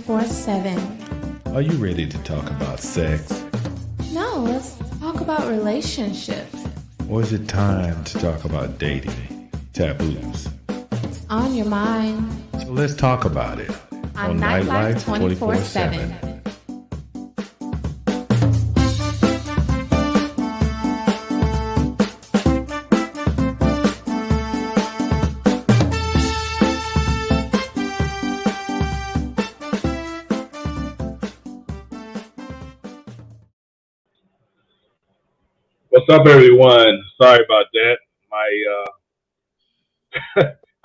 24/7. Are you ready to talk about sex? No, let's talk about relationships. Or is it time to talk about dating, taboos? It's on your mind. So let's talk about it On Nightlife 24/7. What's up, everyone? Sorry about that.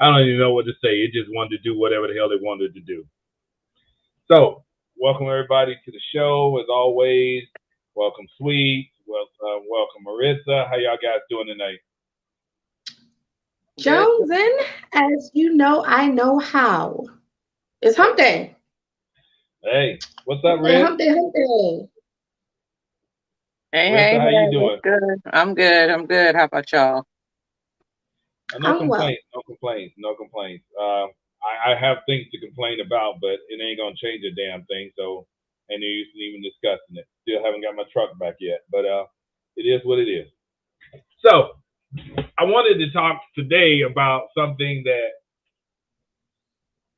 I don't even know what to say. It just wanted to do whatever the hell it wanted to do. So, welcome everybody to the show. As always, welcome Sweet. Welcome Marissa. How y'all guys doing tonight? Jonesing, as you know, I know how. It's hump day. Hey, what's up, Red? Hump day, hump day. Marissa, how you doing? Good. I'm good. How about y'all? No I'm well. complaints. I have things to complain about, but it ain't gonna change a damn thing. So, ain't no use in even discussing it. Still haven't got my truck back yet, but it is what it is. So, I wanted to talk today about something that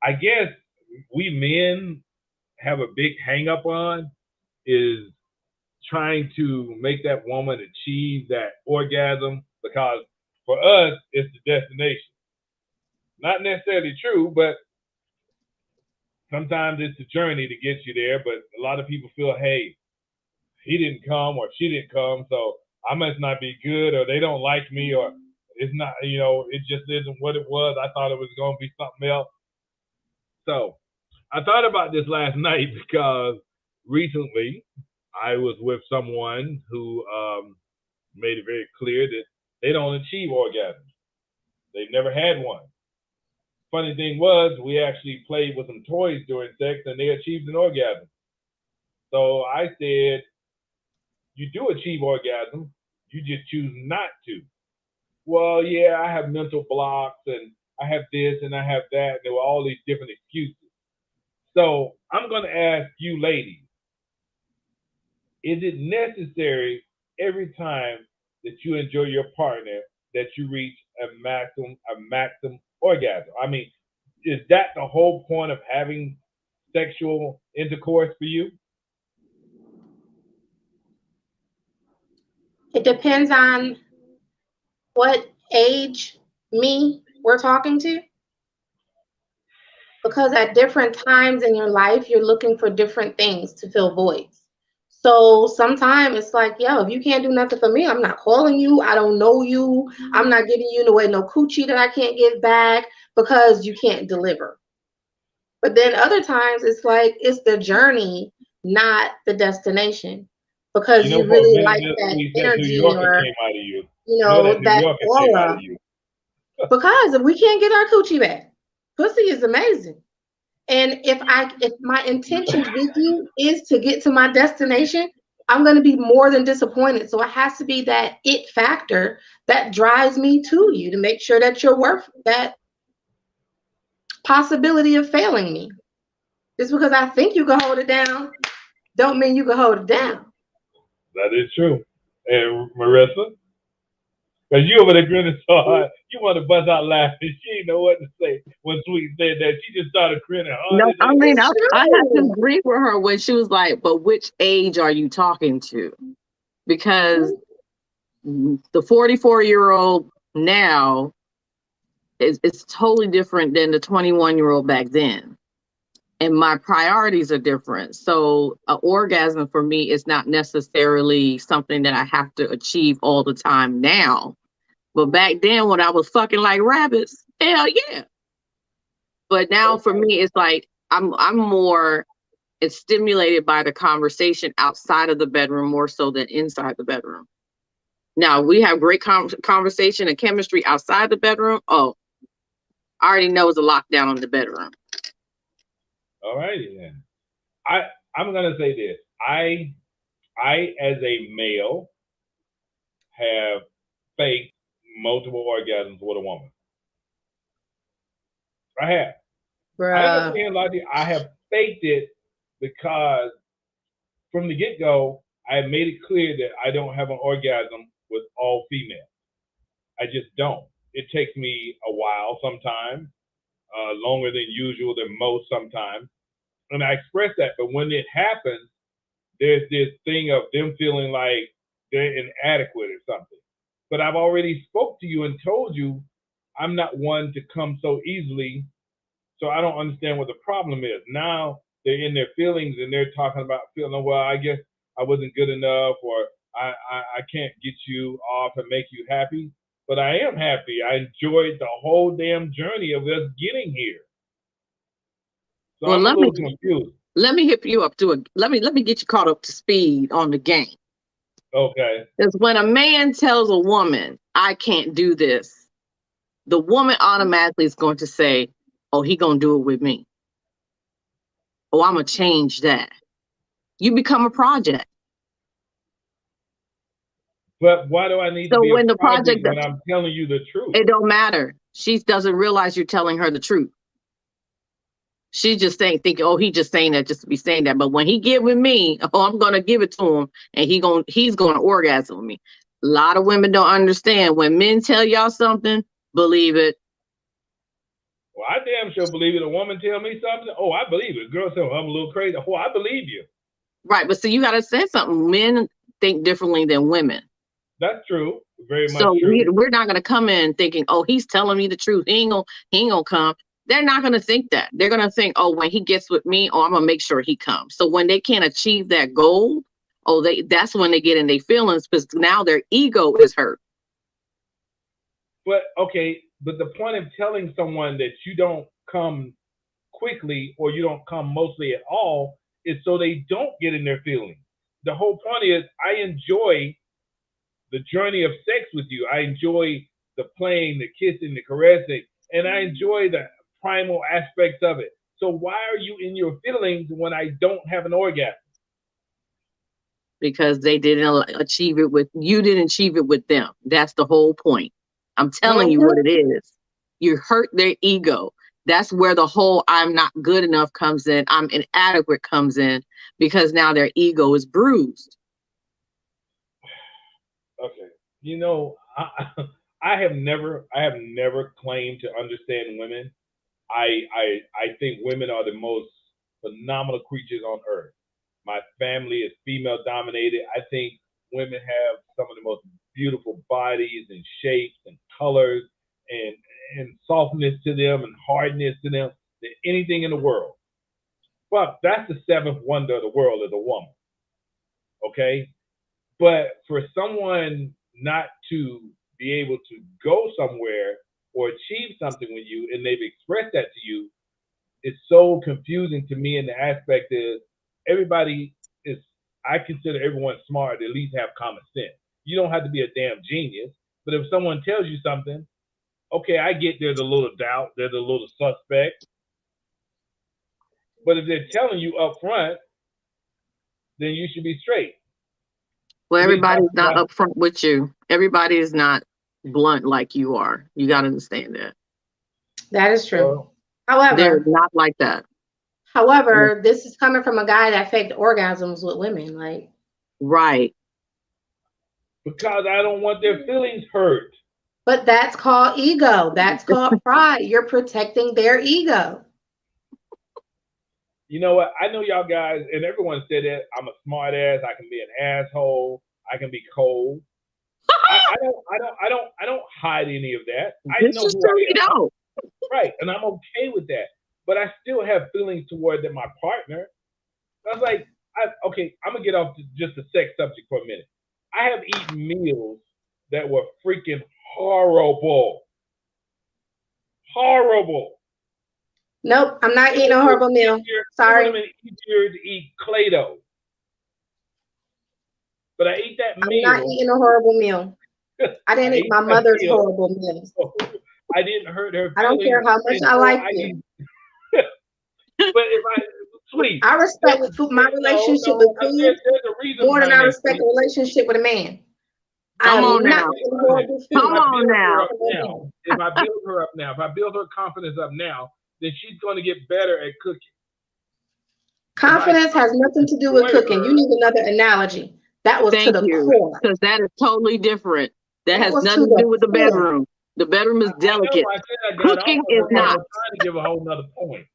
I guess we men have a big hang up on, is trying to make that woman achieve that orgasm, because for us, it's the destination. Not necessarily true, but sometimes it's the journey to get you there. But a lot of people feel, hey, he didn't come or she didn't come, so I must not be good, or they don't like me, or it's not, it just isn't what it was. I thought it was going to be something else. So I thought about this last night because recently I was with someone who made it very clear that they don't achieve orgasms. They've never had one. Funny thing was, we actually played with some toys during sex and they achieved an orgasm. So I said, you do achieve orgasm, you just choose not to. Well, yeah, I have mental blocks and I have this and I have that. And there were all these different excuses. So I'm going to ask you ladies, is it necessary every time that you enjoy your partner that you reach a maximum orgasm? I mean, is that the whole point of having sexual intercourse for you? It depends on what age we're talking to. Because at different times in your life, you're looking for different things to fill voids. So sometimes it's like, yo, if you can't do nothing for me, I'm not calling you. I don't know you. I'm not giving you no coochie that I can't give back because you can't deliver. But then other times it's like it's the journey, not the destination, because you really like that energy or that aura. Because if we can't get our coochie back, pussy is amazing. And if my intentions with you is to get to my destination, I'm going to be more than disappointed. So it has to be that it factor that drives me to you to make sure that you're worth that possibility of failing me. Just because I think you can hold it down, don't mean you can hold it down. That is true. And Marissa? Because you over there grinning so hard, you want to bust out laughing. She didn't know what to say when Sweet said that. She just started grinning hard. No, I mean, I have to agree with her when she was like, but which age are you talking to? Because the 44-year-old now is totally different than the 21-year-old back then. And my priorities are different. So an orgasm for me is not necessarily something that I have to achieve all the time now. But back then when I was fucking like rabbits, hell yeah. But now for me, it's like I'm more stimulated by the conversation outside of the bedroom more so than inside the bedroom. Now we have great conversation and chemistry outside the bedroom. Oh, I already know it's a lockdown on the bedroom. All righty then. I'm gonna say this. I as a male have faked multiple orgasms with a woman. I have. Bruh. I understand, like I have faked it because from the get-go, I made it clear that I don't have an orgasm with all females. I just don't. It takes me a while sometimes, longer than usual, than most sometimes. And I express that. But when it happens, there's this thing of them feeling like they're inadequate or something. But I've already spoke to you and told you I'm not one to come so easily. So I don't understand what the problem is. Now they're in their feelings and they're talking about feeling, well, I guess I wasn't good enough, or I can't get you off and make you happy. But I am happy. I enjoyed the whole damn journey of us getting here. So Well, I'm a little confused. Let me hip you up to it. Let me get you caught up to speed on the game. Okay. Because when a man tells a woman, I can't do this, the woman automatically is going to say, oh, he gonna do it with me. Oh, I'm gonna change that. You become a project. But why do I need to be a project when I'm telling you the truth? It don't matter. She doesn't realize you're telling her the truth. She's just thinking, oh, he just saying that just to be saying that. But when he get with me, oh, I'm gonna give it to him, and he's gonna orgasm with me. A lot of women don't understand. When men tell y'all something, believe it. Well, I damn sure believe it. A woman tell me something, oh, I believe it. A girl say, oh, I'm a little crazy. Oh, I believe you. Right, but so you gotta say something. Men think differently than women. That's true. Very much so true. We're not gonna come in thinking, oh, he's telling me the truth. He ain't gonna come. They're not going to think that. They're going to think, oh, when he gets with me, oh, I'm going to make sure he comes. So when they can't achieve that goal, oh, that's when they get in their feelings, because now their ego is hurt. But okay, but the point of telling someone that you don't come quickly or you don't come mostly at all is so they don't get in their feelings. The whole point is I enjoy the journey of sex with you. I enjoy the playing, the kissing, the caressing, and I enjoy the primal aspects of it. So why are you in your feelings when I don't have an orgasm? Because they didn't achieve it with you. Didn't achieve it with them. That's the whole point. I'm telling you what it is. You hurt their ego. That's where the whole I'm not good enough comes in. I'm inadequate comes in, because now their ego is bruised. Okay. You know, I have never claimed to understand women. I think women are the most phenomenal creatures on earth. My family is female dominated. I think women have some of the most beautiful bodies and shapes and colors and softness to them and hardness to them than anything in the world. But that's the seventh wonder of the world is a woman. Okay? But for someone not to be able to go somewhere or achieve something with you, and they've expressed that to you, it's so confusing to me. And the aspect is everybody is, I consider everyone smart to at least have common sense. You don't have to be a damn genius, but if someone tells you something, okay, I get there's a little doubt, there's a little suspect. But if they're telling you up front, then you should be straight. Well, everybody's not upfront with you. Everybody is not blunt like you are. You got to understand that. That is true. However, they're not like that. However, this is coming from a guy that faked orgasms with women, like. Right. Because I don't want their feelings hurt. But that's called ego. That's called pride. You're protecting their ego. You know what? I know y'all guys, and everyone said that I'm a smart ass. I can be an asshole. I can be cold. I don't hide any of that. I know who I am. Right, and I'm okay with that. But I still have feelings toward my partner. I was like, okay, I'm gonna get off just the sex subject for a minute. I have eaten meals that were freaking horrible. Horrible. Nope, I'm not eating a horrible meal. Sorry. It would have been easier to eat Play-Doh. But I ate that meal. I'm not eating a horrible meal. I didn't eat my mother's horrible meals. I didn't hurt her feelings. I don't care how much I like you. But if please. I respect my relationship with food more than I respect a relationship with a man. Come on now. Come on now. If I build her up now, if I build her confidence up now, then she's going to get better at cooking. Confidence has nothing to do with cooking. You need another analogy. That was to the core. Because that is totally different. That has was nothing to do with the bedroom. The bedroom is delicate. Cooking is not. I'm trying to give a whole nother point.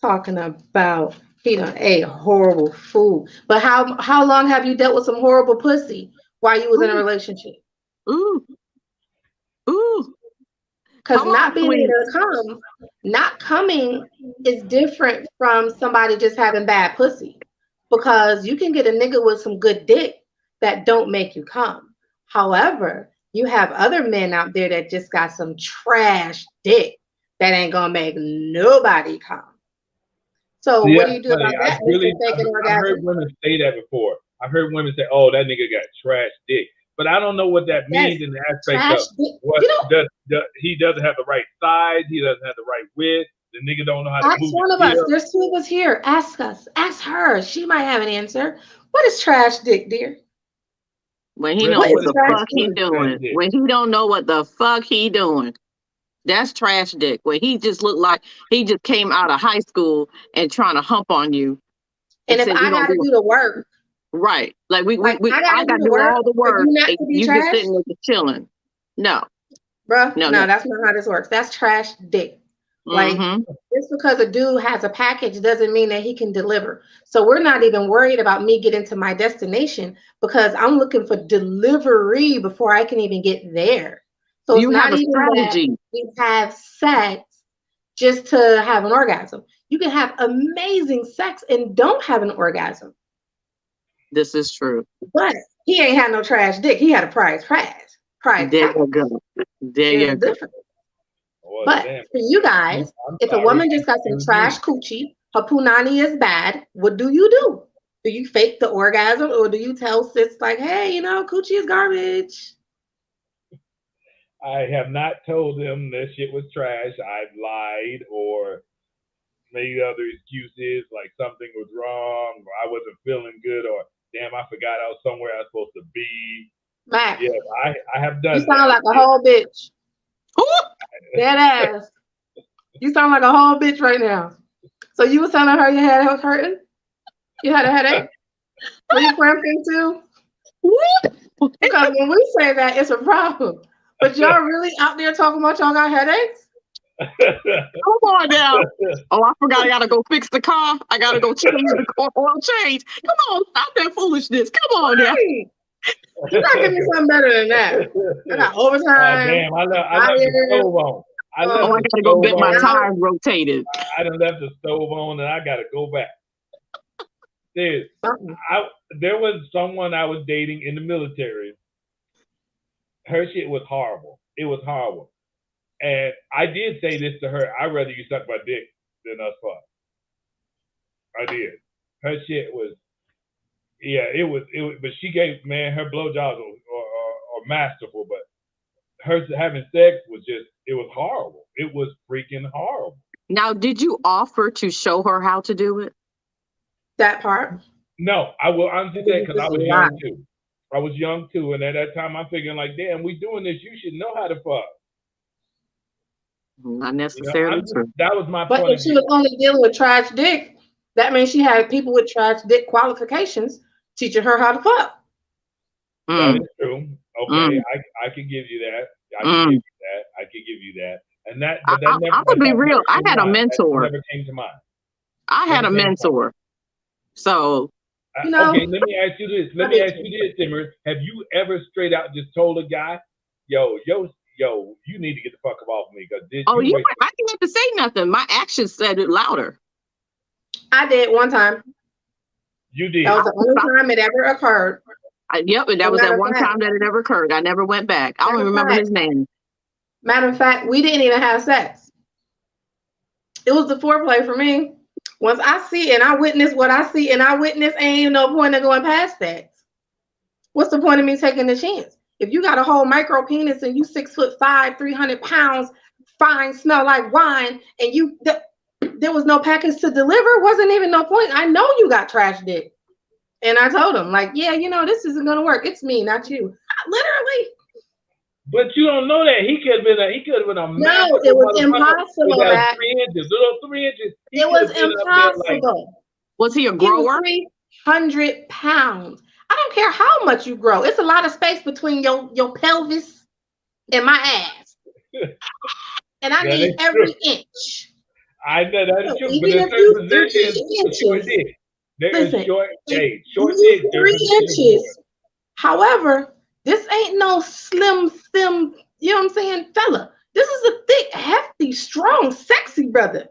Talking about he done ate horrible food. But how long have you dealt with some horrible pussy while you was in a relationship? Ooh. Ooh. Because not being able to come, not coming is different from somebody just having bad pussy. Because you can get a nigga with some good dick that don't make you come. However, you have other men out there that just got some trash dick that ain't gonna make nobody come. So what do you do about that? I've heard women say that before. I've heard women say, "Oh, that nigga got trash dick," but I don't know what that means in the aspect of what he doesn't have the right size, he doesn't have the right width. The nigga don't know how to move. Ask one of us. There's two of us here. Ask us. Ask her. She might have an answer. What is trash dick, dear? When he knows what the fuck he doing. When he don't know what the fuck he doing. That's trash dick. When he just looked like he just came out of high school and trying to hump on you. And if I gotta do the work. Right. Like I gotta do all the work. You just sitting there chilling. No. Bruh, no, that's not how this works. That's trash dick. Like just because a dude has a package doesn't mean that he can deliver. So we're not even worried about me getting to my destination because I'm looking for delivery before I can even get there. So it's not even that we have sex just to have an orgasm. You can have amazing sex and don't have an orgasm. This is true. But he ain't had no trash dick. He had a prize. There you go. There you go. But for you guys, if a woman just got some trash coochie, her punani is bad, what do you do? Do you fake the orgasm or do you tell sis like, hey, coochie is garbage? I have not told them that shit was trash. I've lied or made other excuses like something was wrong or I wasn't feeling good or damn, I forgot I was somewhere I was supposed to be. Max, yeah, I have done. You sound like a whole bitch. Dead ass. You sound like a whole bitch right now. So you were telling her your head was hurting? You had a headache? Were you cramping too? Because when we say that, it's a problem. But y'all really out there talking about y'all got headaches? Come on now. Oh, I forgot I gotta go fix the car. I gotta go change the oil change. Come on, stop that foolishness. Come on now. You gotta give me something better than that. I got overtime. Oh, damn, I left the stove on. I gotta go get my tires rotated. I done left the stove on and I gotta go back. There was someone I was dating in the military. Her shit was horrible. It was horrible. And I did say this to her. I'd rather you suck my dick than us fuck. I did. Her shit was, it was, but she gave, man, her blowjobs are masterful, but her having sex was just, it was horrible. It was freaking horrible. Now, did you offer to show her how to do it? That part? No, I will honestly say because I was young too. I was young too, and at that time I'm thinking like, damn, we doing this. You should know how to fuck. Not necessarily true. That was my point. But if she was only dealing with trash dick, that means she had people with trash dick qualifications teaching her how to fuck. That is true. Okay, I can give you that. I can give you that. And that. But that never, I'm gonna be real. I had a mentor. That never came to mind. I had a mentor. So. Okay, let me ask you this. Simmer. Have you ever straight out just told a guy, yo, you need to get the fuck up off me? Because I didn't have to say nothing. My actions said it louder. I did one time. You did. That was the only time it ever occurred. Yep, and that was that one time that it ever occurred. I never went back. I don't even remember his name. Matter of fact, we didn't even have sex. It was the foreplay for me. Once I see and I witness what I see and I witness, ain't even no point of going past that. What's the point of me taking the chance? If you got a whole micro penis and you 6'5", 300 pounds, fine, smell like wine, and there was no package to deliver, wasn't even no point. I know you got trash dick. And I told him, like, yeah, this isn't gonna work. It's me, not you. Literally. But you don't know that he could have been a man. No, it was impossible. Little 3 inches. It was impossible. Was he a He was grower? 300 pounds. I don't care how much you grow. It's a lot of space between your pelvis and my ass. And I That need is every true. inch. I know that is So true, but even in if you certain 3 positions, short inches, dick. There is listen, short, if short you dick. There are 3 positions for it. inches, however, this ain't no slim, you know what I'm saying, fella. This is a thick, hefty, strong, sexy brother.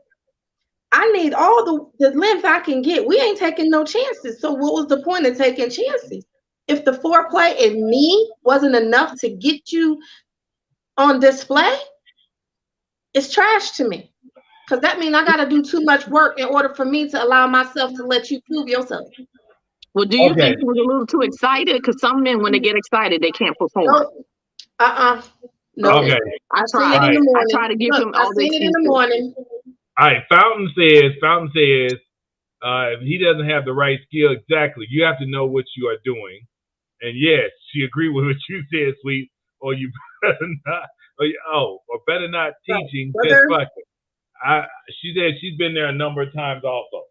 I need all the length I can get. We ain't taking no chances. So what was the point of taking chances? If the foreplay in me wasn't enough to get you on display, it's trash to me. Because that means I got to do too much work in order for me to allow myself to let you prove yourself. Well, do you Okay. think he was a little too excited? Because some men, when they get excited, they can't perform. No, no. Okay. I've seen it All in right. the I morning. try to give Look, him I've all the seen it in the excuses. morning. All right. Fountain says, if he doesn't have the right skill, exactly. You have to know what you are doing. And yes, she agreed with what you said, sweet. Or you better not. Or better not teaching. Just Brother, fuck it. She said she's been there a number of times also.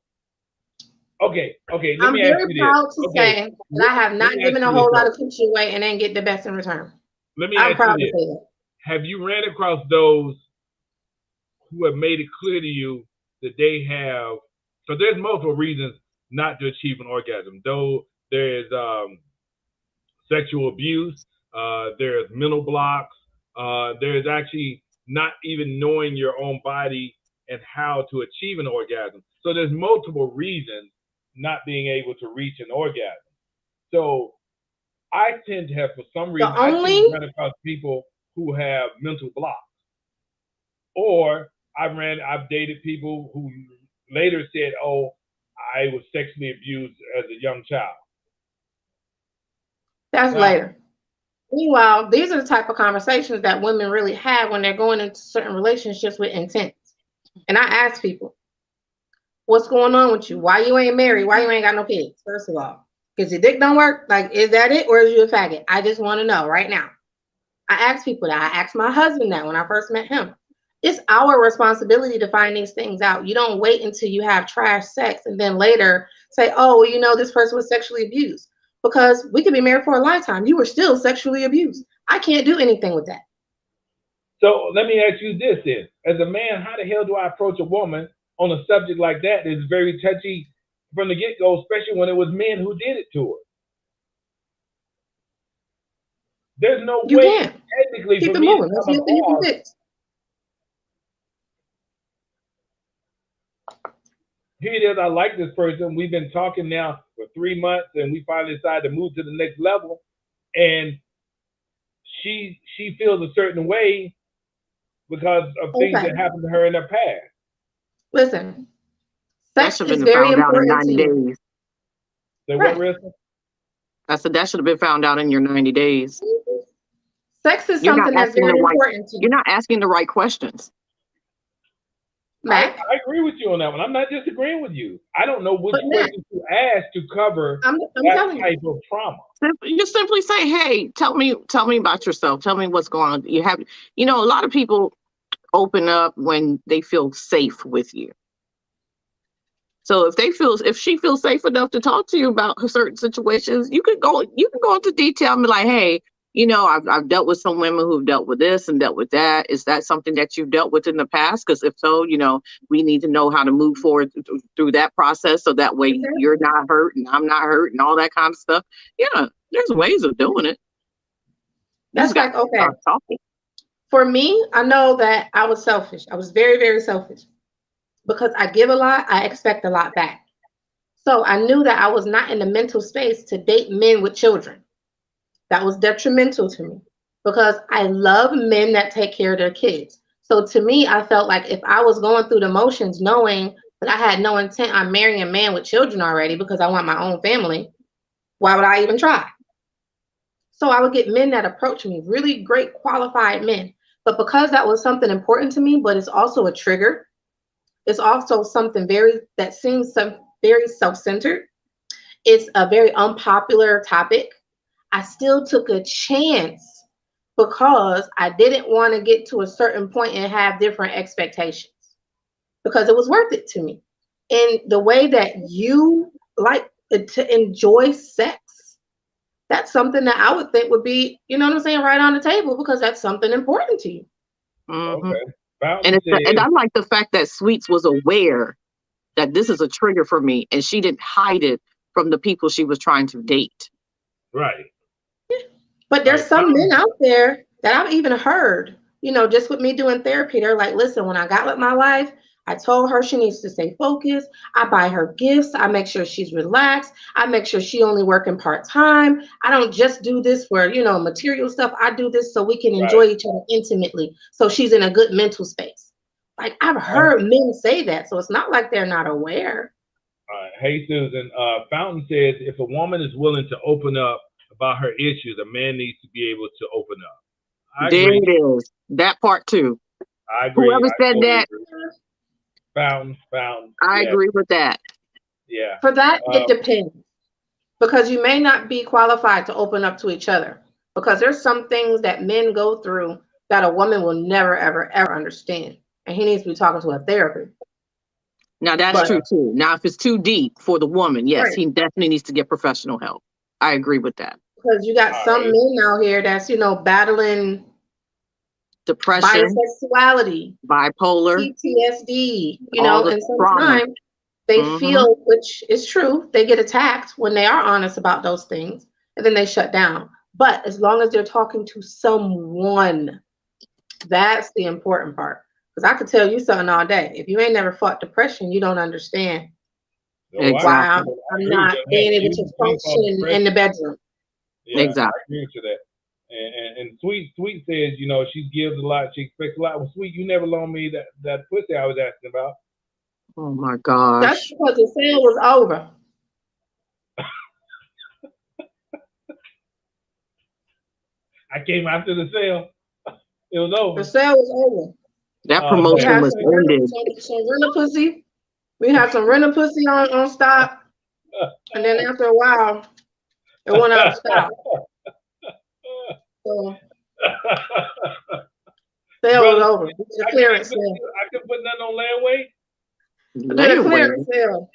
Okay. Let I'm me ask very you this. proud to Okay. say that I have not Let me ask given a you this, whole lot though. of coochie away and then get the best in return. Let me I'm ask you proud to this. say that. Have you ran across those who have made it clear to you that they have, so there's multiple reasons not to achieve an orgasm. Though there's sexual abuse, there's mental blocks, there's actually not even knowing your own body and how to achieve an orgasm. So there's multiple reasons not being able to reach an orgasm. So I tend to have, for some reason, I tend to run across people who have mental blocks. Or I've dated people who later said, "Oh, I was sexually abused as a young child." That's Now, later. Meanwhile, these are the type of conversations that women really have when they're going into certain relationships with intent. And I ask people, what's going on with you? Why you ain't married? Why you ain't got no kids? First of all, because your dick don't work? Like, is that it? Or is you a faggot? I just want to know right now. I ask people that. I asked my husband that when I first met him. It's our responsibility to find these things out. You don't wait until you have trash sex and then later say, oh, well, you know, this person was sexually abused. Because we could be married for a lifetime. You were still sexually abused. I can't do anything with that. so let me ask you this then. As a man, how the hell do I approach a woman on a subject like that that's very touchy from the get-go, especially when it was men who did it to her? There's no You way can't. technically Keep for it me to moving. That's come nothing you can across. fix. Here it is. I like this person. We've been talking now for 3 months, and we finally decided to move to the next level. And she feels a certain way because of things Okay. that happened to her in her past. Listen, That sex should have is been very found out in important to 90 you. days. Say what, Right. Rissa? I said that should have been found out in your 90 days. Sex is You're not something that's asking the very right. important to You're you. not asking the right questions. Mac, I agree with you on that one. I'm not disagreeing with you. I don't know which but Mac, questions to ask to cover I'm that telling you. type of trauma. You simply say, "Hey, tell me about yourself. Tell me what's going on." You have, a lot of people open up when they feel safe with you. So if she feels safe enough to talk to you about certain situations, you can go into detail and be like, "Hey, I've dealt with some women who've dealt with this and dealt with that. Is that something that you've dealt with in the past? Because if so, we need to know how to move forward through that process so that way you're not hurt and I'm not hurt and all that kind of stuff." Yeah, there's ways of doing it. That's like, okay. Talking. For me, I know that I was selfish. I was very, very selfish. Because I give a lot, I expect a lot back. So I knew that I was not in the mental space to date men with children. That was detrimental to me because I love men that take care of their kids. So to me, I felt like if I was going through the motions knowing that I had no intent on marrying a man with children already because I want my own family, why would I even try? So I would get men that approach me, really great qualified men. But because that was something important to me, but it's also a trigger, it's also something that seems very self-centered. It's a very unpopular topic. I still took a chance because I didn't want to get to a certain point and have different expectations because it was worth it to me. in the way that you like to enjoy sex, that's something that I would think would be, you know what I'm saying, right on the table, because that's something important to you. Mhm. Okay. Fountain And and says, I like the fact that Sweets was aware that this is a trigger for me, and she didn't hide it from the people she was trying to date. right. But there's Right. some men out there that I've even heard, you know, just with me doing therapy, they're like, listen, when I got with my wife, I told her she needs to stay focused. I buy her gifts. I make sure she's relaxed. I make sure she only working part-time. I don't just do this for, you know, material stuff. I do this so we can enjoy Right. each other intimately. So she's in a good mental space. Like I've All heard men say that. So it's not like they're not aware. right. Hey, Susan. Fountain says, if a woman is willing to open up about her issues, a man needs to be able to open up. I There agree. it is. That part too. I agree. Whoever I said totally that, agree. Fountain. I Yeah. agree with that. Yeah. For that, it depends. Because you may not be qualified to open up to each other. Because there's some things that men go through that a woman will never, ever, ever understand. And he needs to be talking to a therapist. Now that's But- true too. Now, if it's too deep for the woman, yes, Right. he definitely needs to get professional help. I agree with that. Because you got some right. men out here that's, you know, battling Depression, bisexuality, bipolar, PTSD, you all know, the and trauma. sometimes they Mhm. feel, which is true, they get attacked when they are honest about those things, and then they shut down. But as long as they're talking to someone, that's the important part. Because I could tell you something all day. If you ain't never fought depression, you don't understand No, I why Exactly. I'm agree not with that. being able You to fought function depression. in the bedroom. Yeah, Exactly. I agree with that. And Sweet says, you know, she gives a lot, she expects a lot. Well, Sweet, you never loaned me that pussy I was asking about. Oh my That's gosh. because the sale was over. I came after the sale. It was The over. sale was over. That Oh, We promotion had man. was ended. some rental pussy. We had some rental pussy on stock. And then after a while, it went out of stock. So sale was Brother, over. We did a I clearance sale. couldn't put nothing on layaway. We did a Layaway. clearance sale.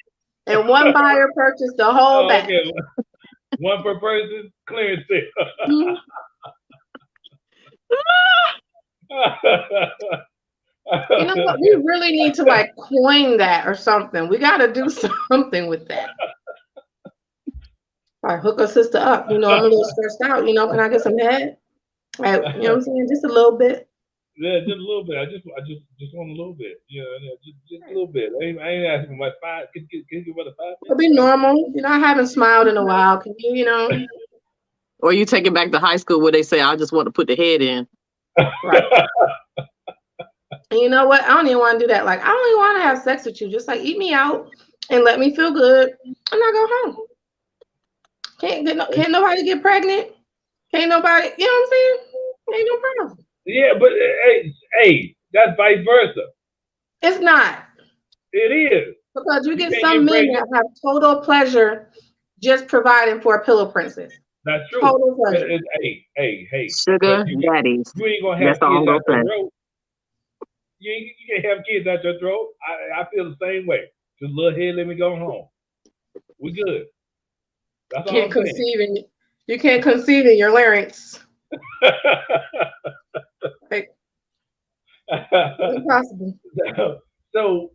And one buyer purchased the whole Oh, batch. okay. One per person, clearance sale. Mhm. You know what? We really need to like coin that or something. We got to do something with that. Like hook a sister up. You know, I'm a little stressed out. You know, can I get some head? Like, you know what I'm saying? Just a little bit. Yeah, just a little bit. I just want a little bit. Yeah, just a little bit. I ain't asking what five. Can you give what a 5 minutes? It'll be normal. You know, I haven't smiled in a while. Can you, you know? Or you take it back to high school where they say, I just want to put the head in. Right. And you know what? I don't even want to do that. Like, I don't even want to have sex with you. Just like eat me out and let me feel good, and I go home. Can't nobody get pregnant. Can't nobody. You know what I'm saying? Ain't no problem. Yeah, but hey, that's vice versa. It's not, It is. because you You get can't some get men that pregnant. have total pleasure just providing for a pillow princess. That's true. Total pleasure. Hey. Sugar But daddies. you ain't gonna have That's all kids I'm out gonna your say. throat. You can't have kids out your throat. I feel the same way. Just a little head, let me go home. We good. That's all I'm saying. You can't conceive in your larynx. Like, it's impossible. So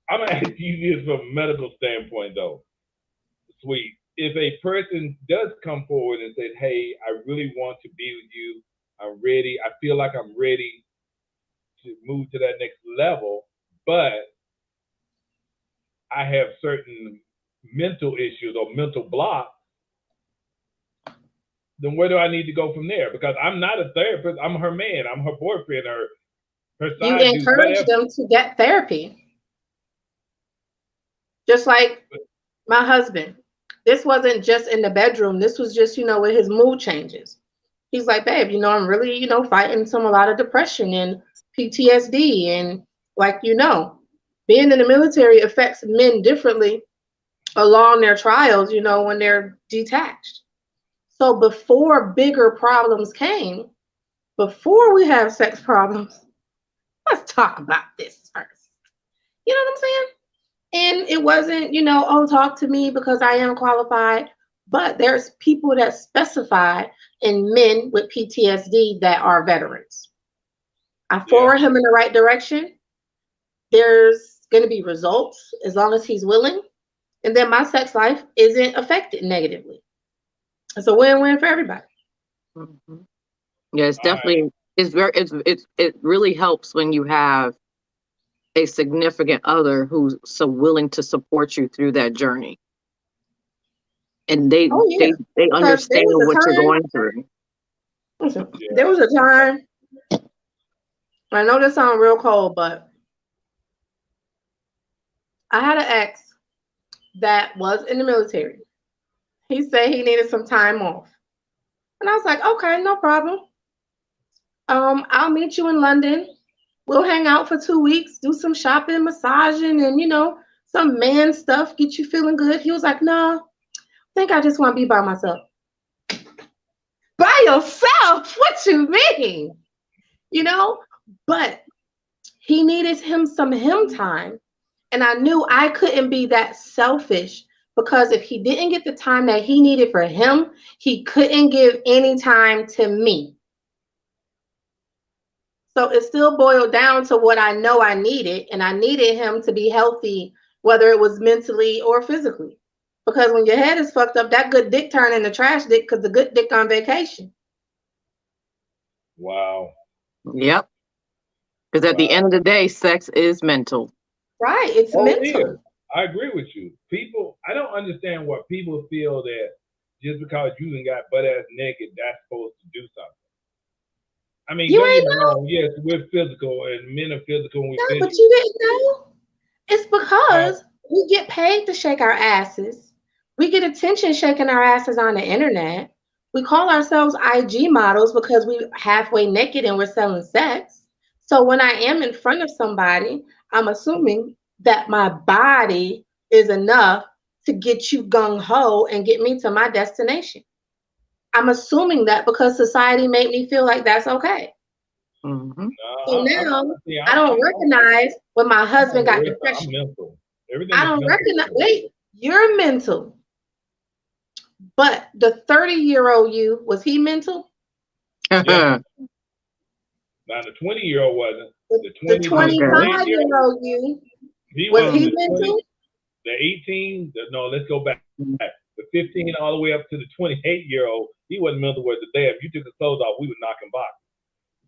I'm gonna ask you this from a medical standpoint, though, Sweet. If a person does come forward and says, "Hey, I really want to be with you. I'm ready. I feel like I'm ready to move to that next level, but I have certain mental issues or mental blocks," then where do I need to go from there? Because I'm not a therapist. I'm her man. I'm her boyfriend. Her You side dude, encourage whatever. them to get therapy. Just like my husband. This wasn't just in the bedroom. This was just, you know, with his mood changes. He's like, babe, you know, I'm really, you know, fighting a lot of depression and PTSD. And like, you know, being in the military affects men differently along their trials, you know, when they're detached. So before bigger problems came, before we have sex problems, let's talk about this first. You know what I'm saying? And it wasn't, oh, talk to me because I am qualified. But there's people that specify in men with PTSD that are veterans. I forward him in the right direction. There's going to be results as long as he's willing. And then my sex life isn't affected negatively. It's a win-win for everybody. Mm-hmm. Yeah, it's definitely, it really helps when you have a significant other who's so willing to support you through that journey. And they understand what you're going through. Listen, there was a time, I know this sounds real cold, but I had an ex that was in the military. He said he needed some time off. And I was like, okay, no problem. I'll meet you in London. We'll hang out for 2 weeks, do some shopping, massaging, and some man stuff, get you feeling good. He was like, no, I think I just want to be by myself. By yourself? What you mean? But he needed some him time. And I knew I couldn't be that selfish because if he didn't get the time that he needed for him, he couldn't give any time to me. So it still boiled down to what I know I needed. And I needed him to be healthy, whether it was mentally or physically. Because when your head is fucked up, that good dick turn into trash dick because the good dick on vacation. Wow. Yep. Because at the end of the day, sex is mental. Right. It's mental. Yeah. I agree with you. People, I don't understand what people feel that just because you got butt ass naked, that's supposed to do something. I mean, you ain't know. Yes, we're physical and men are physical and we're but you didn't know. It's because we get paid to shake our asses. We get attention shaking our asses on the internet. We call ourselves IG models because we're halfway naked and we're selling sex. So when I am in front of somebody, I'm assuming that my body is enough to get you gung-ho and get me to my destination. I'm assuming that because society made me feel like that's okay. Mm-hmm. So now I don't recognize when my husband got depression. I'm mental. I don't recognize. Wait, you're mental. But the 30-year-old you, was he mental? Yeah. Now the 20-year-old wasn't. The 25-year-old you, was he mental? The 18, no, let's go back. The 15 all the way up to the 28-year-old, he wasn't mental worth a damn. If you took his clothes off, we would knock him box.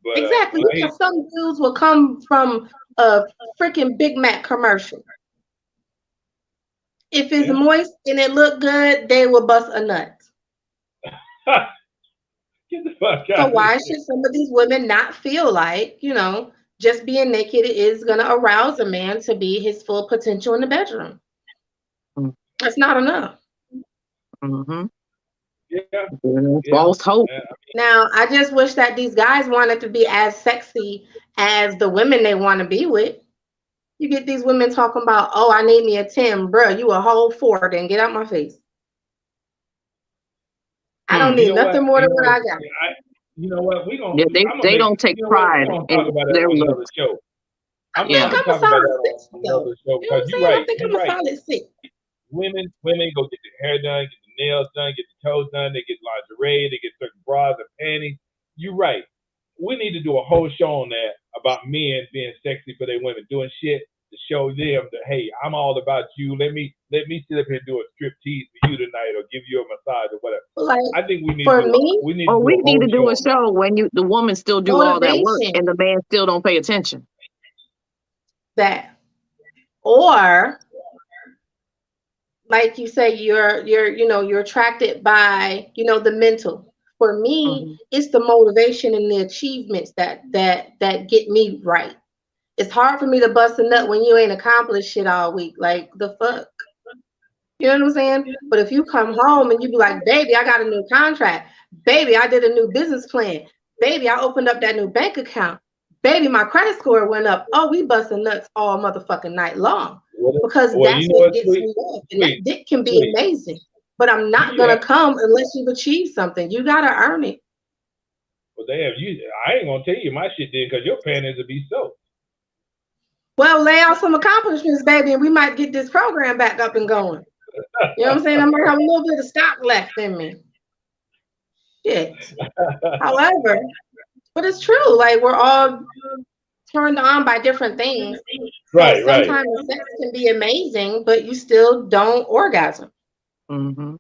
But, exactly. Because some dudes will come from a freaking Big Mac commercial. If it's moist and it look good, they will bust a nut. Get the fuck out. So why should some of these women not feel like, just being naked is going to arouse a man to be his full potential in the bedroom? That's not enough. Mm-hmm. Yeah. False hope. Now, I just wish that these guys wanted to be as sexy as the women they want to be with. You get these women talking about, oh, I need me a 10, bro. You a whole 4, then get out my face. I don't need nothing more than what I got. You know what? They don't take pride in their looks. I think I'm a solid 6, though. You know what I'm saying? I think I'm a solid 6. Women go get their hair done, get the nails done, get the toes done, they get lingerie, they get certain bras and panties. You're right. We need to do a whole show on that about men being sexy for their women, doing shit to show them that, hey, I'm all about you. Let me sit up here and do a strip tease for you tonight or give you a massage or whatever. Like, I think we need to do a show when the woman still do all that work and the man still don't pay attention. That. Or like you say, you're attracted by, the mental. For me, it's the motivation and the achievements that get me right. It's hard for me to bust a nut when you ain't accomplished shit all week. Like, the fuck? You know what I'm saying? But if you come home and you be like, baby, I got a new contract. Baby, I did a new business plan. Baby, I opened up that new bank account. Baby, my credit score went up. Oh, we busting nuts all motherfucking night long. Because that's what gets me off. And that dick can be amazing. But I'm not going to come unless you've achieved something. You got to earn it. Well, damn, I ain't going to tell you my shit did because your panties will be soaked. Well, lay out some accomplishments, baby, and we might get this program back up and going. You know what I'm saying? I might have a little bit of stock left in me. Shit. However, but it's true. Like we're all turned on by different things. Right, So right. sometimes the sex can be amazing, but you still don't orgasm. Mm-hmm.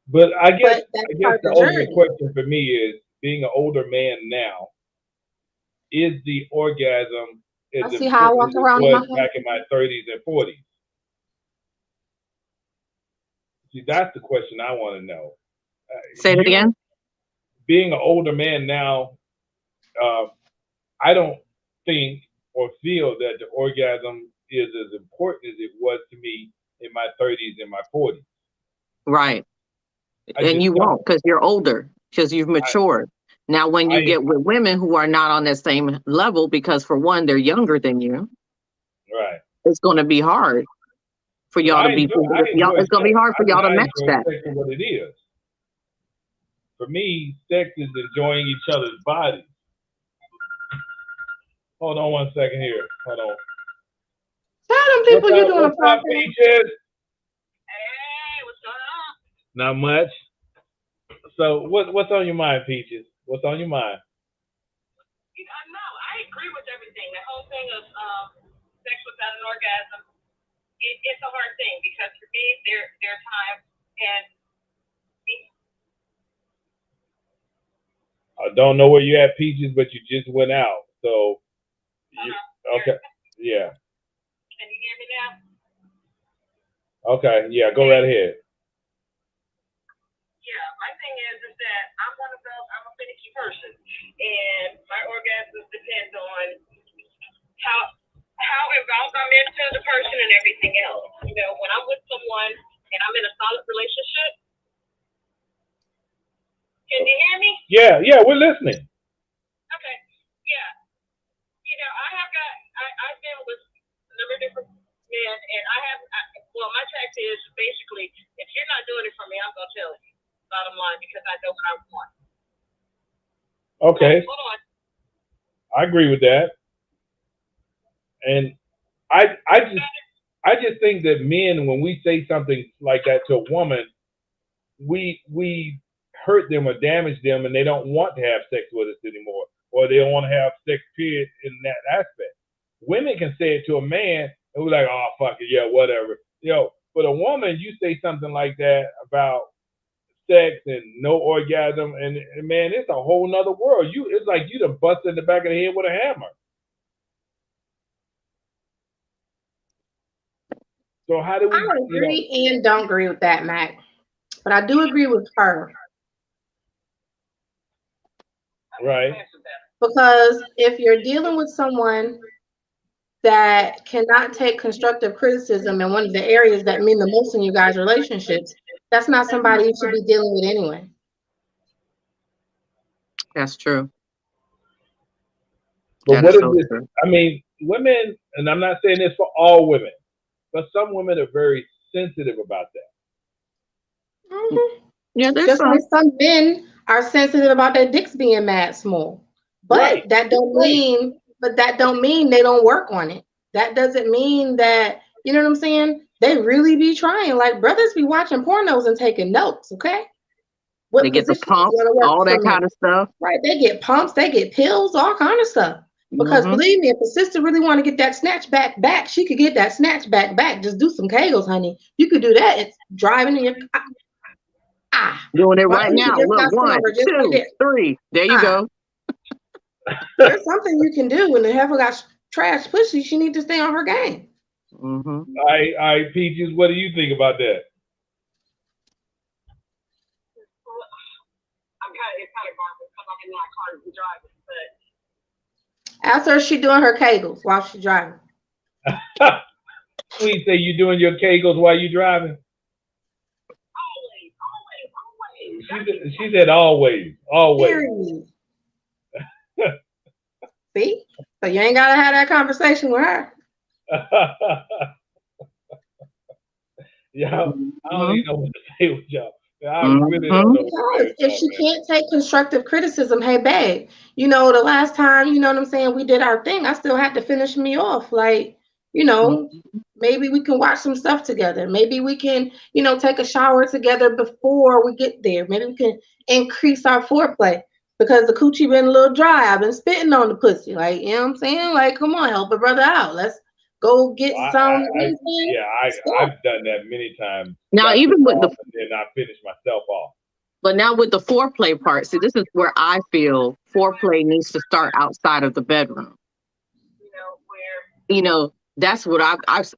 But I guess But that's I guess part of the the ultimate journey. question for me is, being an older man now, is the orgasm as I see how I important walk as it around in my was head. back in my 30s and 40s? See, that's the question I want to know. Say it again. Being an older man now, uh, I don't think or feel that the orgasm is as important as it was to me in my 30s and my 40s. Right. I And just you don't. won't because you're older, because you've matured. Now, when you I get with women who are not on that same level, because for one, they're younger than you, right. it's going to be hard for But y'all to be I y'all. enjoy It's going to sex. be hard for y'all to I match enjoy that. sex for what it is. For me, sex is enjoying each other's bodies. Hold on one second here. Hold on. Tell them people you're doing a What's up, podcast. Peaches? Hey, what's going on? Not much. So what's on your mind, Peaches? What's on your mind? No, I agree with everything. The whole thing of sex without an orgasm, it's a hard thing because for me, there are times and I don't know where you're at, Peaches, but you just went out. So, okay, yeah, can you hear me now? okay, yeah, go right ahead. Yeah, my thing is that I'm a finicky person, and my orgasms depend on how involved I'm into the person and everything else. You know, when I'm with someone and I'm in a solid relationship, can you hear me? Yeah, we're listening. Okay, yeah. You know, I've been with a number of different men, and well, my tact is basically, if you're not doing it for me, I'm gonna tell you. Bottom line, because I know what I want. Okay, Hold on. I agree with that, and I just think that men, when we say something like that to a woman, we hurt them or damage them, and they don't want to have sex with us anymore, or they don't want to have sex, period, in that aspect. Women can say it to a man, and we're like, oh, fuck it, yeah, whatever. But a woman, you say something like that about sex and no orgasm, and man, it's a whole nother world. It's like you done busted in the back of the head with a hammer. So how do we? I agree and don't agree with that, Mac. But I do agree with her. Right. Because if you're dealing with someone that cannot take constructive criticism in one of the areas that mean the most in you guys' relationships, that's not somebody you should be dealing with anyway. That's true. But That what is is so this? true. I mean, women, and I'm not saying this for all women, but some women are very sensitive about that. Mm-hmm. Yeah, there's Just some. like some men are sensitive about their dicks being mad small. But Right. that don't mean they don't work on it. That doesn't mean that, you know what I'm saying? They really be trying. Like brothers be watching pornos and taking notes, okay? What They get the position you pumps, want to work all that from kind it? of stuff. Right. They get pumps, they get pills, all kind of stuff. Because Mm-hmm. believe me, if a sister really want to get that snatch back, she could get that snatch back. Just do some Kegels, honey. You could do that. It's driving in your Doing it my right pussy now. just Look, got 1, stronger, just like 2, that. 3. There you go. There's something you can do when the heifer got trash pussy. She need to stay on her game. Mm-hmm. I Peaches, what do you think about that? It's kind of garbage because I'm in my car and driving, but Ask her if she doing her Kegels while she's driving. Sweet, say you doing your Kegels while you driving? always. She said always. Period. See? So you ain't gotta have that conversation with her. Yeah, I don't even know what to say with y'all. I really don't know what to Because say if about she that. can't take constructive criticism, hey babe, you know, the last time, you know what I'm saying, we did our thing, I still had to finish me off. Like, you know, maybe we can watch some stuff together. Maybe we can, you know, take a shower together before we get there. Maybe we can increase our foreplay because the coochie been a little dry. I've been spitting on the pussy. Like, you know what I'm saying? Like, come on, help a brother out. Let's go get Well, some, you know what I'm saying? I've done that many times. Now, Got even you with the off and then I finish myself off. But now with the foreplay part, see, this is where I feel foreplay needs to start outside of the bedroom. You know, that's what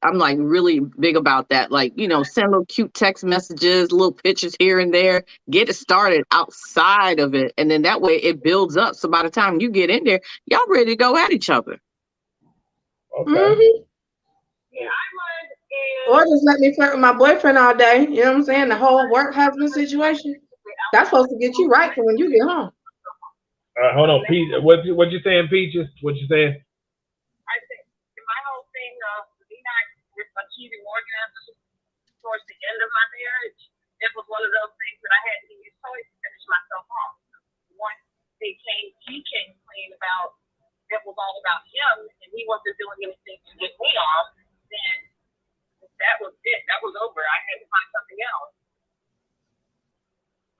I'm like really big about that. Like, you know, send little cute text messages, little pictures here and there, get it started outside of it. And then that way it builds up. So by the time you get in there, y'all ready to go at each other. Okay. Mhm. Yeah, I learned Or just let me flirt with my boyfriend all day. You know what I'm saying? The whole work husband situation. That's supposed to get you right for when you get home. Hold on, Pete. What you saying, Peaches? What you saying? I think my whole thing of me not achieving orgasm towards the end of my marriage, it was one of those things that I had to use toys to finish myself off. Once he came clean about it was all about him and he wasn't doing anything to get me off, then that was it. That was over. I had to find something else.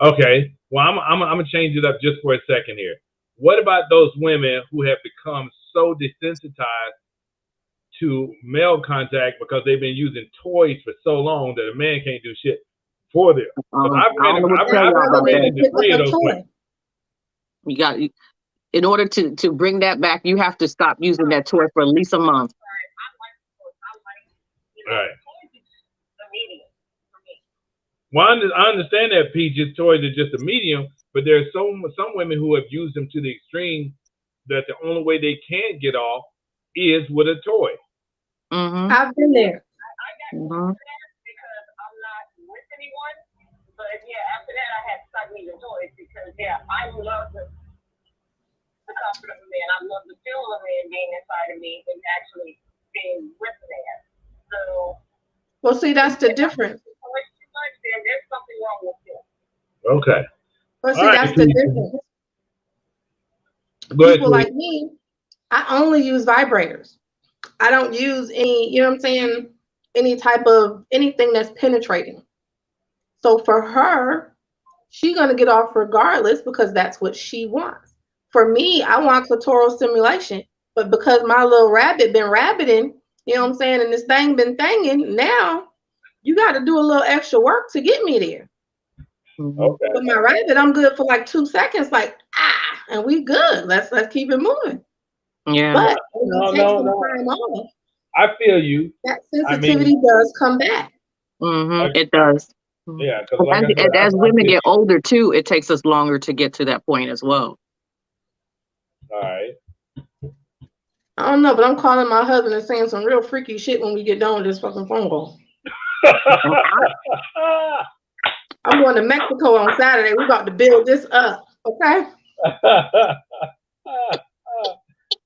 Okay. Well, I'm gonna change it up just for a second here. What about those women who have become so desensitized to male contact because they've been using toys for so long that a man can't do shit for them? Because I don't know what to tell y'all about ran that. into 3 of those women. You got, in order to bring that back, you have to stop using that toy for at least a month. Right. Well, I understand that Peaches toys are just a medium, but there's some women who have used them to the extreme that the only way they can get off is with a toy. Mm-hmm. I've been there. Because I'm not with anyone, but yeah, after that I had to start using toys because I love the comfort of a man. I love the feel of a man being inside of me and actually being with a man. So, well, see, that's the difference. There's something wrong with you. Okay. Well, see, that's the difference. People like me, I only use vibrators. I don't use any, you know what I'm saying, any type of anything that's penetrating. So for her, she's gonna get off regardless because that's what she wants. For me, I want clitoral stimulation, but because my little rabbit been rabbiting, you know what I'm saying, and this thing been thanging, now you got to do a little extra work to get me there. Okay. But my rabbit, I'm good for like 2 seconds, like and we good. Let's keep it moving. Yeah. But when you take some time off, I feel you. that sensitivity does come back. Mm-hmm. It does. Yeah, because like as women get older too, it takes us longer to get to that point as well. All right. I don't know, but I'm calling my husband and saying some real freaky shit when we get done with this fucking phone call. I'm going to Mexico on Saturday. We're about to build this up, okay?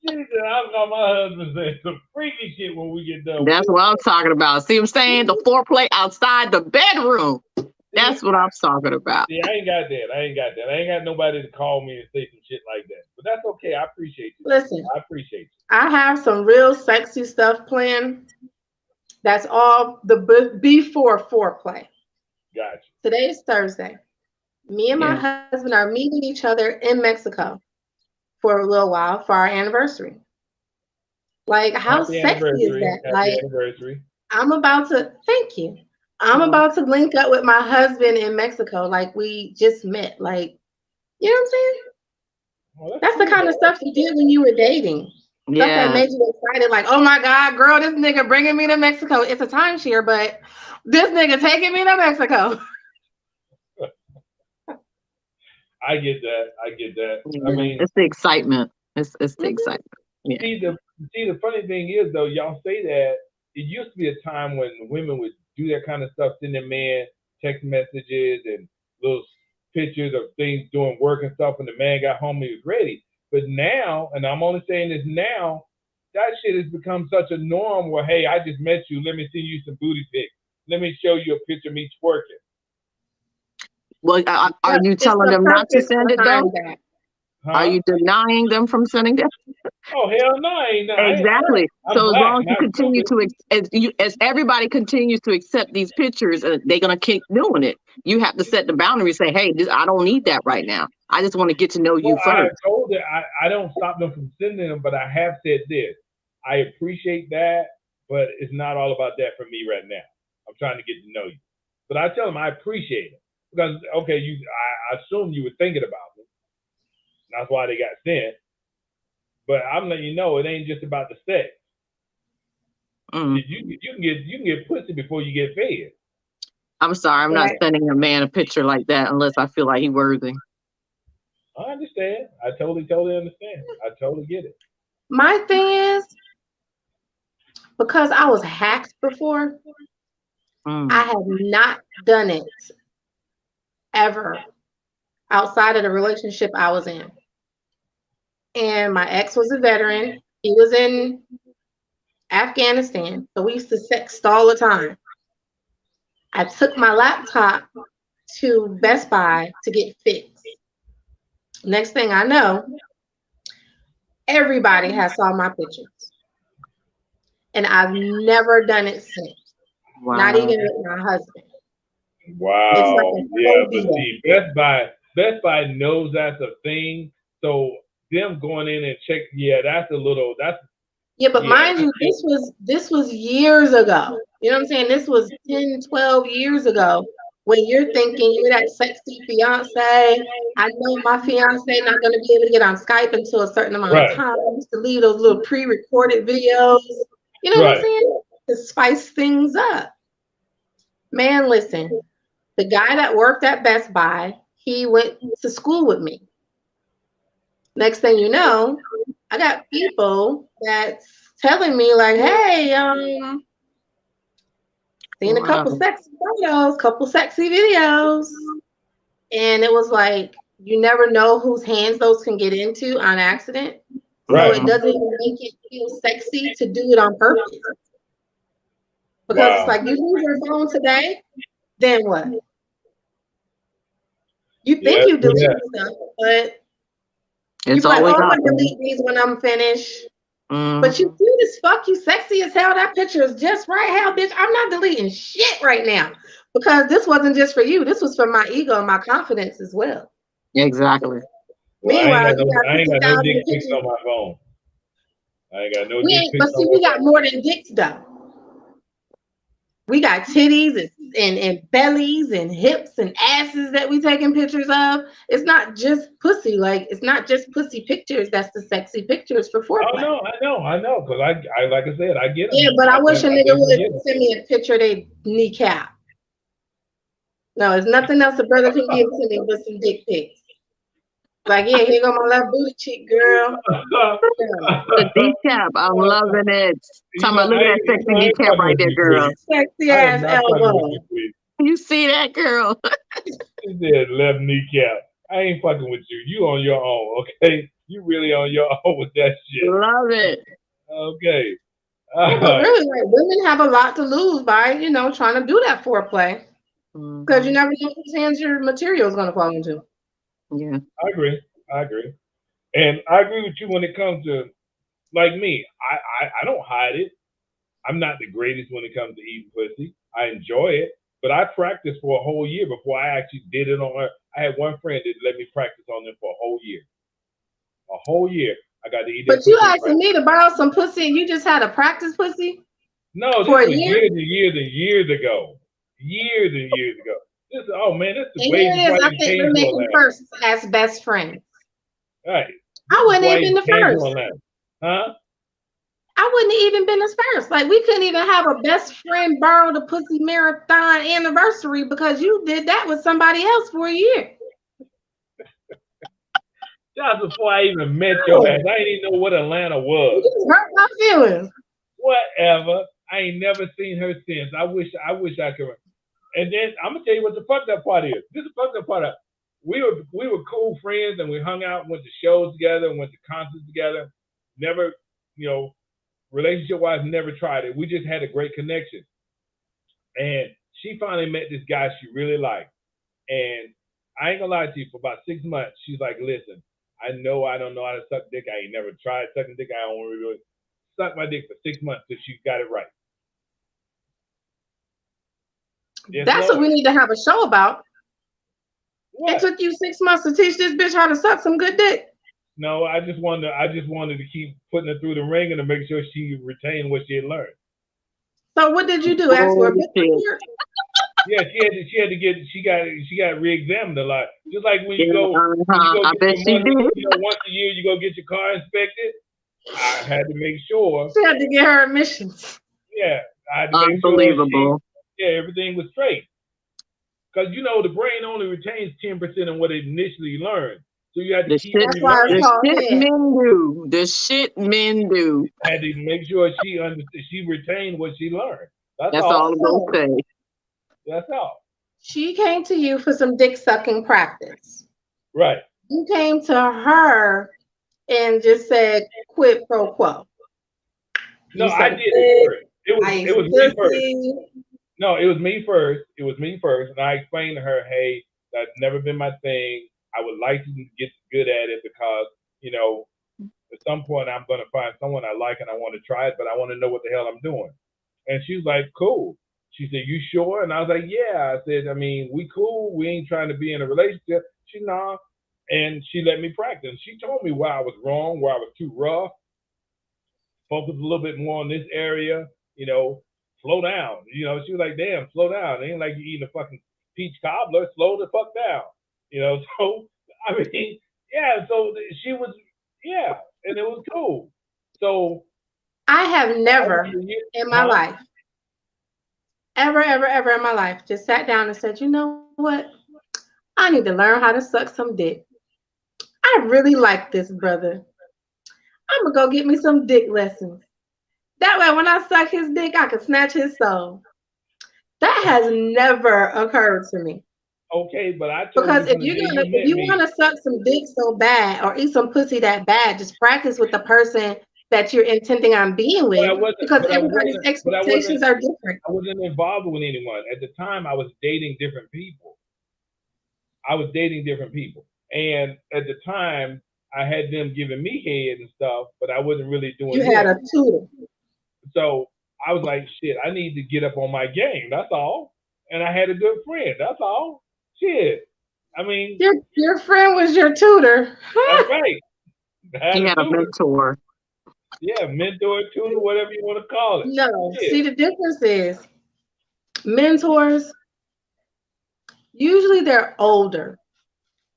I'm calling my husband saying some freaky shit when we get done. That's what I'm talking about. See what I'm saying? The foreplay outside the bedroom. That's what I'm talking about. See, I ain't got that. I ain't got nobody to call me and say some shit like that. But that's okay. I appreciate you. Listen, I appreciate you. I have some real sexy stuff planned. That's all the before foreplay. Gotcha. Today's Thursday. Me and my husband are meeting each other in Mexico for a little while for our anniversary. Like, how sexy is that? Happy anniversary. I'm about to, thank you. I'm about to link up with my husband in Mexico. Like, we just met. Like, you know what I'm saying? Well, that's the kind of stuff you did when you were dating. Yeah. Stuff that made you excited. Like, oh my God, girl, this nigga bringing me to Mexico. It's a timeshare, but this nigga taking me to Mexico. I get that. I mean, it's the excitement. It's the excitement. Yeah. See, the funny thing is though, y'all say that it used to be a time when women would do that kind of stuff, send their man text messages and little pictures of things doing work and stuff, and the man got home, he was ready. But now, and I'm only saying this now, that shit has become such a norm where, hey, I just met you, let me see you some booty pics. Let me show you a picture of me twerking. Well, are you It's telling the them not to purpose send it behind though? that. Huh? Are you denying them from sending that? Oh hell no, I ain't. Exactly. I'm So as black, long as you not continue stupid. to as everybody continues to accept these pictures, they're gonna keep doing it. You have to set the boundary. Say, hey, I don't need that right now. I just want to get to know you Well, I first. have told it. I don't stop them from sending them, but I have said this. I appreciate that, but it's not all about that for me right now. I'm trying to get to know you. But I tell them I appreciate it because okay, I assume you were thinking about them. That's why they got sent. But I'm letting you know it ain't just about the sex. Mm. You can get pussy before you get fed. I'm sorry, I'm not Right. sending a man a picture like that unless I feel like he's worthy. I understand. I totally understand. I totally get it. My thing is, because I was hacked before, Mm. I have not done it ever outside of the relationship I was in. And my ex was a veteran. He was in Afghanistan. So we used to sext all the time. I took my laptop to Best Buy to get fixed. Next thing I know, everybody has saw my pictures. And I've never done it since. Wow. Not even with my husband. It's like Wow. a Yeah, but phobia. see, Best Buy knows that's a thing. So them going in and check, yeah, that's Yeah, but yeah. mind you, this was years ago. You know what I'm saying? This was 10, 12 years ago when you're thinking you're that sexy fiance. I know my fiance not going to be able to get on Skype until a certain amount of Right, time. I used to leave those little pre-recorded videos. You know what I'm right. saying? To spice things up. Man, listen, the guy that worked at Best Buy, he went to school with me. Next thing you know, I got people that's telling me like, hey, seen a couple Wow. sexy photos, couple sexy videos. And it was like, you never know whose hands those can get into on accident. So Right. it doesn't even make it feel sexy to do it on purpose. Because it's Wow. like, you lose your phone today, then what? You think Yeah, you yeah. delete stuff, but you It's be like, always oh, I'm out gonna there. delete these when I'm finished. But you Mm. cute as fuck, you sexy as hell. That picture is just right. Hell, bitch, I'm not deleting shit right now because this wasn't just for you. This was for my ego and my confidence as well. Exactly. Well, Meanwhile, you got I ain't got no 50,000 dick pics pictures. on my phone. I ain't got no We dick ain't, pics but on see, my we got phone. more than dicks though. We got titties and bellies and hips and asses that we taking pictures of. It's not just pussy. Like it's not just pussy pictures. That's the sexy pictures for Oh foreplay. no, I know, because I like I said, I get them. Yeah, but I wish a I nigga definitely would get them. send me a picture of their kneecap. No, there's nothing else a brother can give to me but some dick pics. Like, yeah, here go my left booty cheek, girl. Yeah. The decap, I'm loving it. You Talking know, about, look at that sexy I ain't decap fucking right with there, you, girl. please. Sexy I am ass not fucking with elbow. you, please. You see that, girl? She said left kneecap. I ain't fucking with you. You on your own, okay? You really on your own with that shit. Love it. Okay. Yeah, All but right. really, like, women have a lot to lose by, trying to do that foreplay. Because you Mhm. never know whose hands your material is going to fall into. Yeah. I agree. And I agree with you when it comes to like me. I don't hide it. I'm not the greatest when it comes to eating pussy. I enjoy it, but I practiced for a whole year before I actually did it on her. I had one friend that let me practice on them for a whole year. A whole year. I got to eat their But you pussy. asking me to borrow some pussy and you just had a practice pussy No, for this a was year? years ago. Years and years ago. This is And way here it before is. I I even think came we're to making Atlanta. first as best friends. Right. This I is wouldn't before I have been even the came to first. Atlanta. Huh? I wouldn't have even been as first. Like we couldn't even have a best friend borrow the pussy marathon anniversary because you did that with somebody else for a year. That was before I even met your ass. I didn't even know what Atlanta You was. just hurt my feelings. Whatever. I ain't never seen her since. I wish I could. And then I'm gonna tell you what the fucked up part is. This is the fucked up part. We were cool friends and we hung out, went to shows together, went to concerts together. Never, relationship wise, never tried it. We just had a great connection. And she finally met this guy she really liked. And I ain't gonna lie to you. For about 6 months, she's like, listen, I know I don't know how to suck dick. I ain't never tried sucking dick. I don't really suck my dick for 6 months till she got it right. Yes, That's Lord. what we need to have a show about. What? It took you 6 months to teach this bitch how to suck some good dick. No, I just wanted to keep putting her through the ringer to make sure she retained what she had learned. So what did you do? Ask for a bit report? Yeah, she got re-examined a lot. Just like when you go, I bet she did. Once a year you go get your car inspected. I had to make sure. She had to get her admissions. Yeah, I had to make Unbelievable. sure everything was straight. Because the brain only retains 10% of what it initially learned. So you had to keep That's why it's called the shit men do. Had to make sure she understood, she retained what she learned. That's all I'm gonna say. That's all. She came to you for some dick sucking practice. Right. You came to her and just said quid pro quo. No, I did it first. It was me first. No, it was me first. And I explained to her, hey, that's never been my thing. I would like to get good at it because, at some point I'm going to find someone I like and I want to try it, but I want to know what the hell I'm doing. And she was like, cool. She said, you sure? And I was like, yeah. I said, I mean, we cool. We ain't trying to be in a relationship. She, nah. And she let me practice. She told me where I was wrong, where I was too rough. Focus a little bit more on this area, slow down. She was like, damn, slow down. It ain't like you eating a fucking peach cobbler. Slow the fuck down. So, I mean, yeah, so she was, yeah, and it was cool. So I have never in my life, ever in my life, just sat down and said, you know what? I need to learn how to suck some dick. I really like this brother. I'm going to go get me some dick lessons. That way, when I suck his dick, I can snatch his soul. That has never occurred to me. Okay, but I told because if you want to suck some dick so bad or eat some pussy that bad, just practice with the person that you're intending on being with, because everybody's expectations are different. I wasn't involved with anyone at the time. I was dating different people. And at the time, I had them giving me head and stuff, but I wasn't really doing. You had a tutor. So I was like, shit, I need to get up on my game. That's all. And I had a good friend. That's all. Shit. I mean, your friend was your tutor. That's right. He had a mentor. Yeah, mentor, tutor, whatever you want to call it. No, see, the difference is mentors, usually they're older,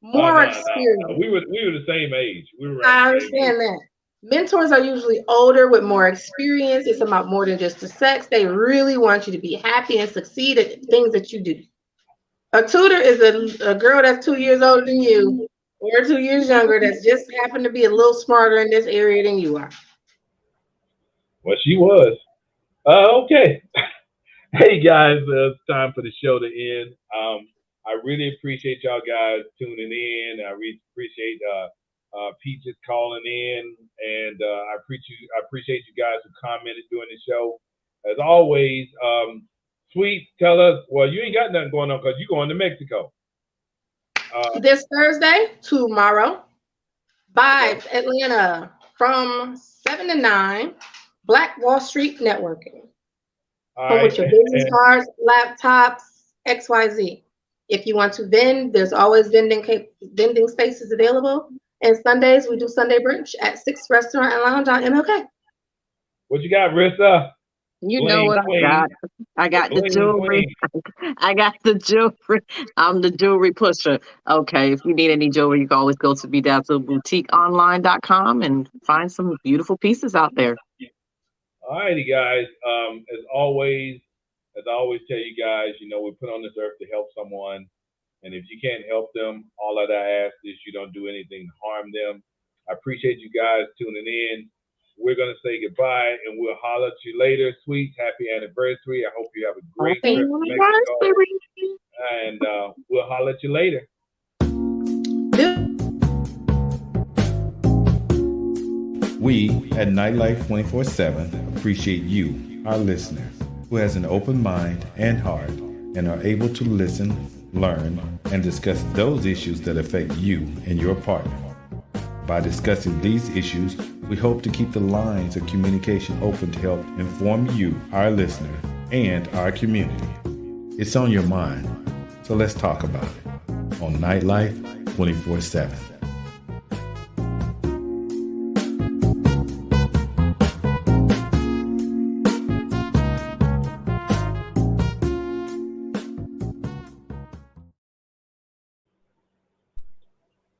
more experienced. No. We were the same age. I understand that. Mentors are usually older with more experience. It's about more than just the sex. They really want you to be happy and succeed at things that you do. A tutor is a girl that's 2 years older than you or 2 years younger that's just happened to be a little smarter in this area than you are. Well, she was. Okay. Hey, guys, it's time for the show to end. I really appreciate y'all guys tuning in. I really appreciate Peaches calling in, and I appreciate you guys who commented during the show. As always, Sweet, tell us. Well, you ain't got nothing going on because you're going to Mexico. This Thursday, tomorrow, Vibes Atlanta from 7 to 9, Black Wall Street Networking. Come with your business cards, laptops, XYZ. If you want to vend, there's always vending spaces available. And Sundays, we do Sunday brunch at 6 Restaurant and Lounge on MLK. What you got, Rissa? You know what I got. I got the jewelry. I got the jewelry. I'm the jewelry pusher. Okay, if you need any jewelry, you can always go to bedazzleboutiqueonline.com and find some beautiful pieces out there. All righty, guys. As always, tell you guys, we put on this earth to help someone. And if you can't help them, all that I ask is you don't do anything to harm them. I appreciate you guys tuning in. We're going to say goodbye, and we'll holler at you later. Sweet, happy anniversary. I hope you have a great trip to Mexico. And we'll holler at you later. We at Nightlife 24/7 appreciate you, our listeners, who has an open mind and heart and are able to listen, learn, and discuss those issues that affect you and your partner. By discussing these issues, we hope to keep the lines of communication open to help inform you, our listener, and our community. It's on your mind, so let's talk about it on Nightlife 24/7.